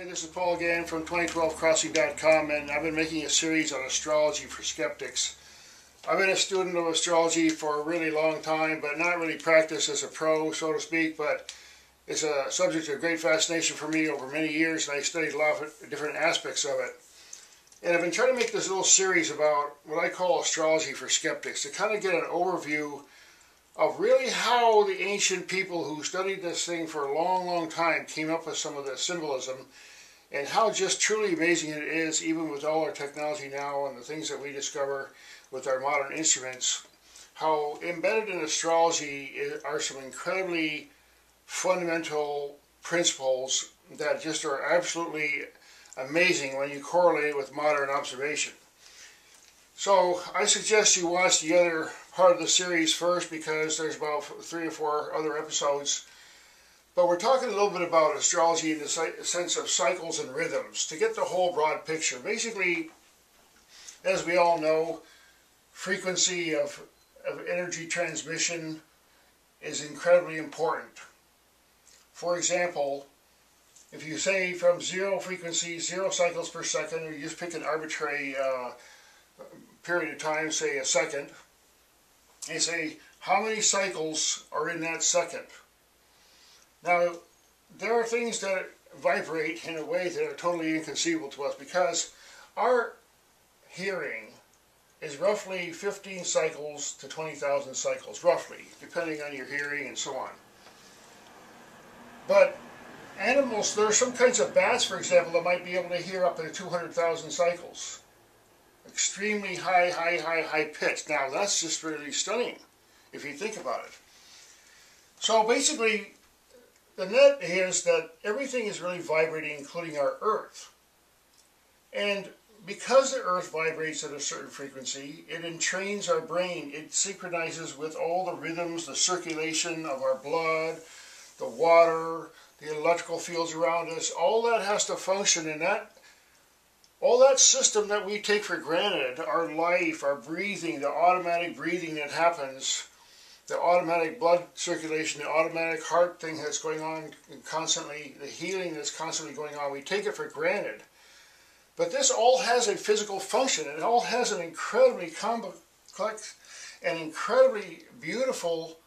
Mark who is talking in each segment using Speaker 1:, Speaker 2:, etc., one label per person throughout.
Speaker 1: This is Paul again from 2012crossing.com, and I've been making a series on astrology for skeptics. I've been a student of astrology for a really long time, but not really practiced as a pro, so to speak, but it's a subject of great fascination for me over many years, and I studied a lot of different aspects of it. And I've been trying to make this little series about what I call astrology for skeptics, to kind of get an overview of really how the ancient people who studied this thing for a long, long time came up with some of the symbolism, and how just truly amazing it is, even with all our technology now and the things that we discover with our modern instruments, how embedded in astrology are some incredibly fundamental principles that just are absolutely amazing when you correlate it with modern observation. So I suggest you watch the other part of the series first, because there's about 3 or 4 other episodes. But we're talking a little bit about astrology in the sense of cycles and rhythms, to get the whole broad picture. Basically, as we all know, frequency of energy transmission is incredibly important. For example, if you say from 0 frequency, 0 cycles per second, or you just pick an arbitrary period of time, say a second, and say how many cycles are in that second. Now, there are things that vibrate in a way that are totally inconceivable to us, because our hearing is roughly 15 cycles to 20,000 cycles, roughly, depending on your hearing and so on. But animals, there are some kinds of bats, for example, that might be able to hear up to 200,000 cycles. Extremely high pitch. Now, that's just really stunning if you think about it. So basically, the net is that everything is really vibrating, including our Earth. And because the Earth vibrates at a certain frequency, it entrains our brain. It synchronizes with all the rhythms, the circulation of our blood, the water, the electrical fields around us. All that has to function, and all that system that we take for granted, our life, our breathing, the automatic breathing that happens, the automatic blood circulation, the automatic heart thing that's going on constantly, the healing that's constantly going on, we take it for granted. But this all has a physical function. It all has an incredibly complex and incredibly beautiful,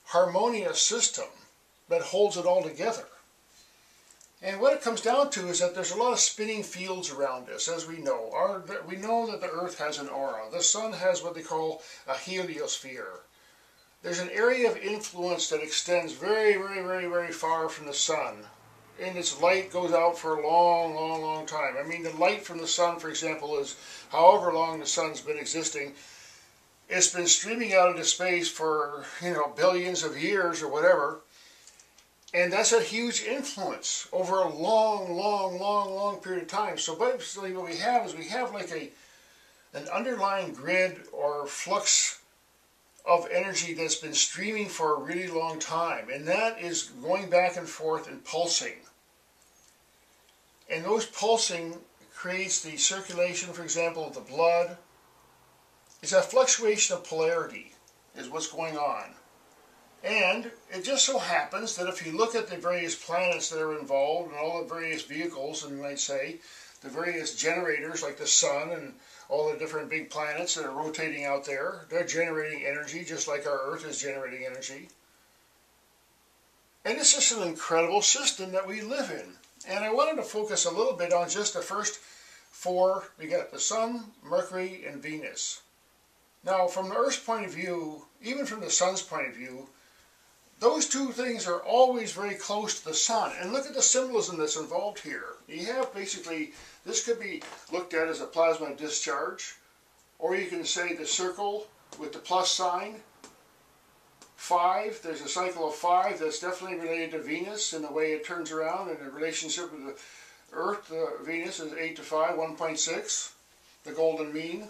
Speaker 1: harmonious system that holds it all together. And what it comes down to is that there's a lot of spinning fields around us, as we know. We know that the Earth has an aura. The Sun has what they call a heliosphere. There's an area of influence that extends very far from the Sun. And its light goes out for a long time. I mean, the light from the Sun, for example, is however long the Sun's been existing. It's been streaming out into space for, billions of years or whatever. And that's a huge influence over a long period of time. So basically what we have is we have like an underlying grid or flux of energy that's been streaming for a really long time. And that is going back and forth and pulsing. And those pulsing creates the circulation, for example, of the blood. It's a fluctuation of polarity is what's going on. And it just so happens that if you look at the various planets that are involved and all the various vehicles, and you might say, the various generators like the Sun and all the different big planets that are rotating out there, they're generating energy just like our Earth is generating energy. And it's just an incredible system that we live in. And I wanted to focus a little bit on just the first 4. We got the Sun, Mercury, and Venus. Now, from the Earth's point of view, even from the Sun's point of view, those 2 things are always very close to the Sun. And look at the symbolism that's involved here. You have basically, this could be looked at as a plasma discharge, or you can say the circle with the plus sign. 5, there's a cycle of 5 that's definitely related to Venus in the way it turns around, and the relationship with the Earth, Venus is 8 to 5, 1.6, the golden mean.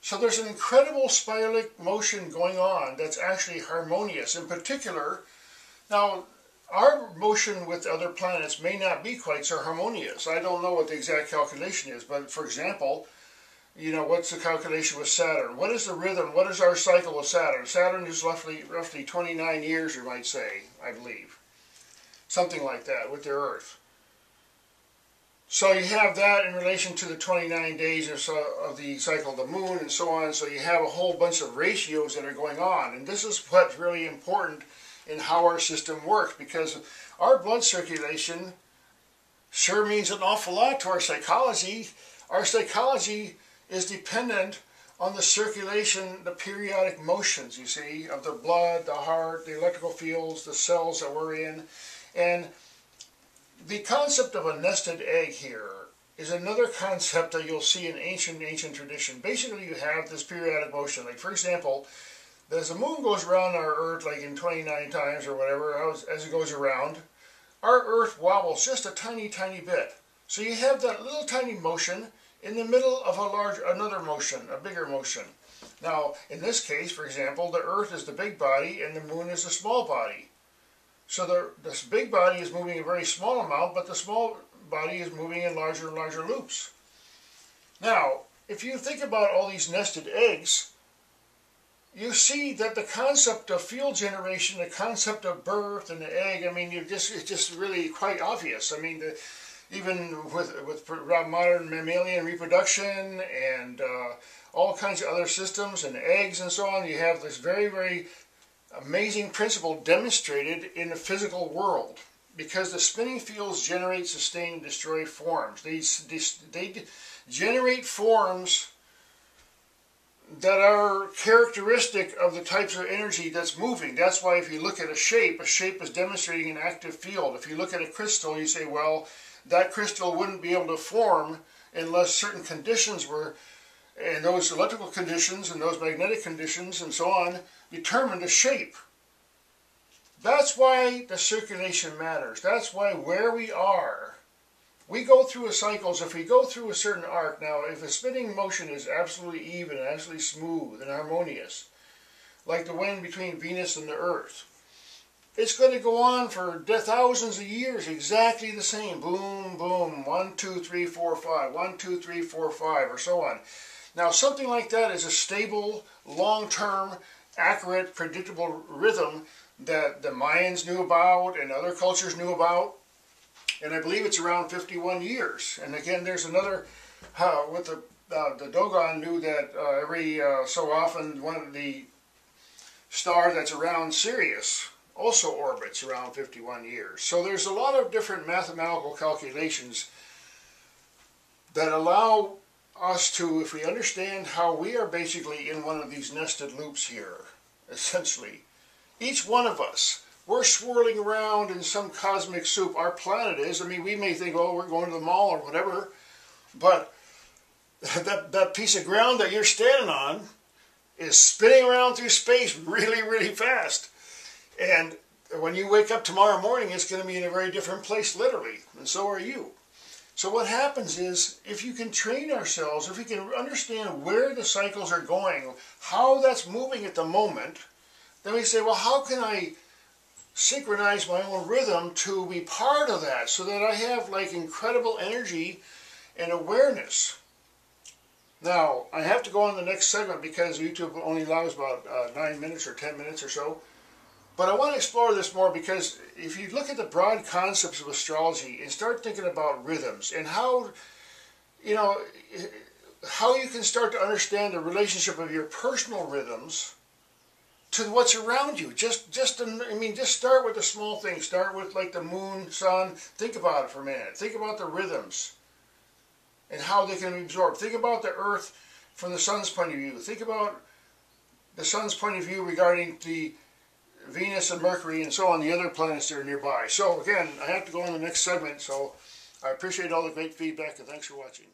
Speaker 1: So there's an incredible spiralic motion going on that's actually harmonious. In particular, now our motion with other planets may not be quite so harmonious. I don't know what the exact calculation is, but for example, what's the calculation with Saturn? What is the rhythm? What is our cycle with Saturn? Saturn is roughly 29 years, you might say, I believe. Something like that with their Earth. So you have that in relation to the 29 days or so of the cycle of the moon and so on. So you have a whole bunch of ratios that are going on. And this is what's really important in how our system works, because our blood circulation sure means an awful lot to our psychology. Our psychology is dependent on the circulation, the periodic motions, you see, of the blood, the heart, the electrical fields, the cells that we're in. And the concept of a nested egg here is another concept that you'll see in ancient tradition. Basically, you have this periodic motion. Like, for example, as the moon goes around our Earth, like in 29 times or whatever, as it goes around, our Earth wobbles just a tiny, tiny bit. So you have that little tiny motion in the middle of another motion, a bigger motion. Now, in this case, for example, the Earth is the big body and the moon is the small body. So this big body is moving a very small amount, but the small body is moving in larger and larger loops. Now, if you think about all these nested eggs, you see that the concept of field generation, the concept of birth and the egg, I mean, it's just really quite obvious. I mean, even with modern mammalian reproduction and all kinds of other systems and eggs and so on, you have this very, very amazing principle demonstrated in the physical world, because the spinning fields generate, sustain, and destroy forms. They generate forms that are characteristic of the types of energy that's moving. That's why if you look at a shape is demonstrating an active field. If you look at a crystal, you say, well, that crystal wouldn't be able to form unless certain conditions were, and those electrical conditions and those magnetic conditions and so on determine the shape. That's why the circulation matters. That's why where we are, we go through a cycles. If we go through a certain arc, now if the spinning motion is absolutely even, absolutely smooth and harmonious, like the wind between Venus and the Earth, it's going to go on for thousands of years, exactly the same. Boom, boom, 1, 2, 3, 4, 5, 1, 2, 3, 4, 5, or so on. Now, something like that is a stable, long-term, accurate, predictable rhythm that the Mayans knew about and other cultures knew about. And I believe it's around 51 years. And again, there's another, with the Dogon knew that every so often one of the star that's around Sirius also orbits around 51 years. So there's a lot of different mathematical calculations that allow us to, if we understand how we are basically in one of these nested loops here, essentially, each one of us, we're swirling around in some cosmic soup. Our planet is. I mean, we may think, oh, we're going to the mall or whatever, but that piece of ground that you're standing on is spinning around through space really, really fast. And when you wake up tomorrow morning, it's going to be in a very different place, literally, and so are you. So what happens is, if you can train ourselves, if we can understand where the cycles are going, how that's moving at the moment, then we say, well, how can I synchronize my own rhythm to be part of that so that I have like incredible energy and awareness? Now, I have to go on to the next segment because YouTube only allows about 9 minutes or 10 minutes or so. But I want to explore this more, because if you look at the broad concepts of astrology and start thinking about rhythms and how, how you can start to understand the relationship of your personal rhythms to what's around you. Just start with the small things. Start with like the moon, sun. Think about it for a minute. Think about the rhythms and how they can be absorbed. Think about the Earth from the sun's point of view. Think about the sun's point of view regarding the Venus and Mercury and so on, the other planets that are nearby. So again, I have to go on the next segment, so I appreciate all the great feedback and thanks for watching.